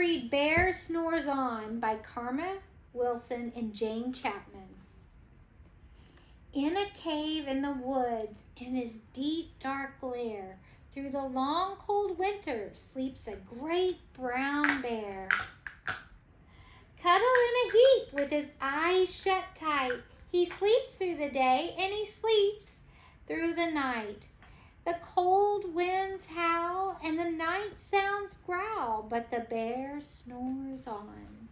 read Bear Snores On by Karma Wilson and Jane Chapman. In a cave in the woods, in his deep, dark lair, through the long, cold winter, sleeps a great brown bear. Cuddled in a heap with his eyes shut tight, he sleeps through the day and he sleeps through the night. The cold winds howl and the night sounds growl, but the bear snores on.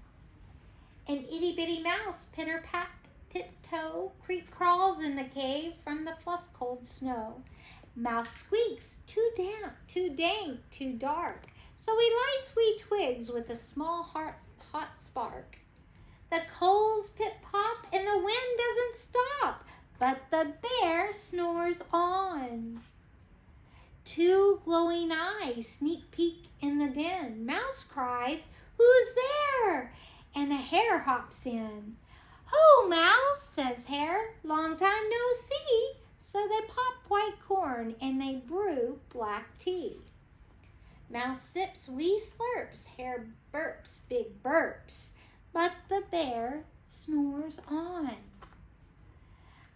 An itty-bitty mouse pitter-pat, tiptoe, creep crawls in the cave from the fluff-cold snow. Mouse squeaks, too damp, too dank, too dark, so he lights wee twigs with a small hot spark. The coals pip-pop and the wind doesn't stop, but the bear snores on. Two glowing eyes sneak peek in the den. Mouse cries, "Who's there?" And a hare hops in. "Oh, Mouse," says Hare, "long time no see." So they pop white corn and they brew black tea. Mouse sips wee slurps, Hare burps big burps, but the bear snores on.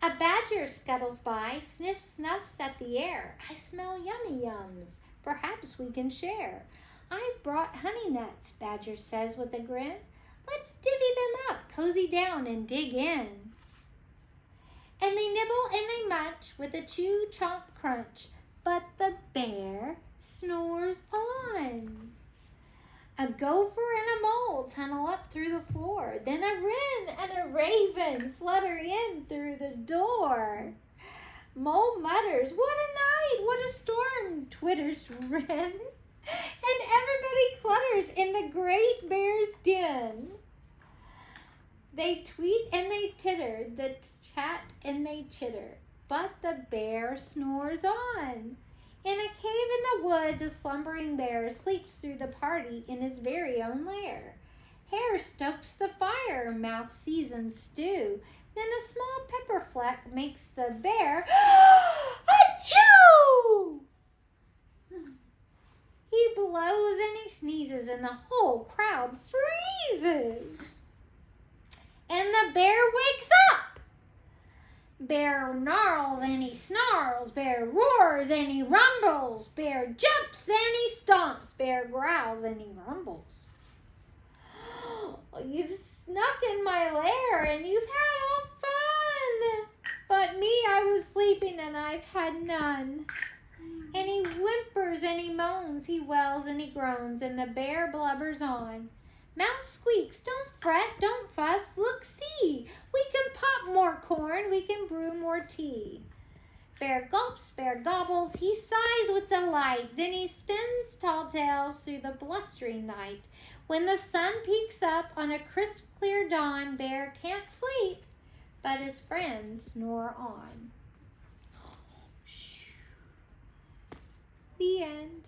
A badger scuttles by, sniffs, snuffs at the air. "I smell yummy yums, perhaps we can share." "I've brought honey nuts," Badger says with a grin. "Let's divvy them up, cozy down and dig in." And they nibble and they munch with a chew, chomp, crunch, but the bear snores on. A gopher and a mole tunnel up through the floor. Then a wren and a raven flutter in through the door. Mole mutters, "What a night, what a storm," twitters wren. And everybody clutters in the great bear's den. They tweet and they titter, they chat and they chitter, but the bear snores on. In a cave in the woods, a slumbering bear sleeps through the party in his very own lair. Hare stokes the fire, Mouse seasons stew. Then a small pepper fleck makes the bear achoo! He blows and he sneezes and the whole crowd freezes. And the bear wakes up. Bear gnarls and he snarls, bear roars and he rumbles, bear jumps and he stomps, bear growls and he rumbles. "You've snuck in my lair and you've had all fun, but me, I was sleeping and I've had none." And he whimpers and he moans, he wails and he groans, and the bear blubbers on. Mouse squeaks, "Don't fret, don't fuss, look, see, we can pop more corn, we can brew more tea." Bear gulps, bear gobbles, he sighs with delight, then he spins tall tales through the blustering night. When the sun peeks up on a crisp, clear dawn, Bear can't sleep, but his friends snore on. The end.